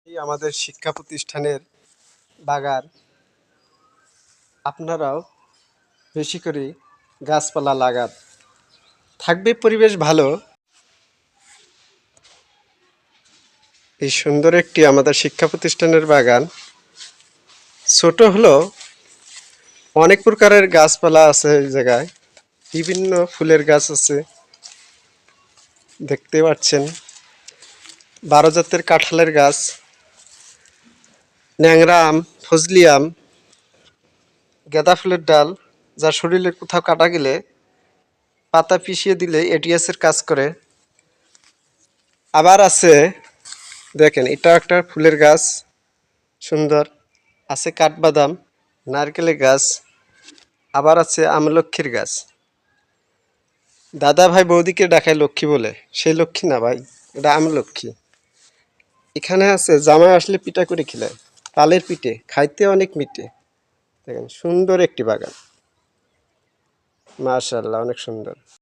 এই আমাদের শিক্ষা প্রতিষ্ঠানের বাগান। আপনারাও বেশি করে গাছপালা লাগান, থাকবে পরিবেশ ভালো। এই সুন্দর একটি আমাদের শিক্ষা প্রতিষ্ঠানের বাগান। ছোট হলো অনেক প্রকারের গাছপালা আছে এই জায়গায়, বিভিন্ন ফুলের গাছ আছে দেখতে পাচ্ছেন। 12 জাতের কাঁঠালের গাছ, ন্যাংরা আম, ফজলি আম, গাঁদা ফুলের ডাল, যা শরীরে কোথাও কাটা গেলে পাতা পিষিয়ে দিলে এটিএস এর কাজ করে। আবার আছে, দেখেন এটা একটা ফুলের গাছ, সুন্দর আছে। কাঠবাদাম, নারকেলের গাছ, আবার আছে আমলক্ষীর গাছ। দাদা ভাই বৌদিকে ডাকায় লক্ষ্মী বলে, সেই লক্ষ্মী না ভাই, এটা আমলক্ষী। এখানে আছে জামাই আসলে পিঠা করে খিলায়, তালের পিঠে খাইতে অনেক মিঠে। দেখেন সুন্দর একটি বাগান, মাশাআল্লাহ, অনেক সুন্দর।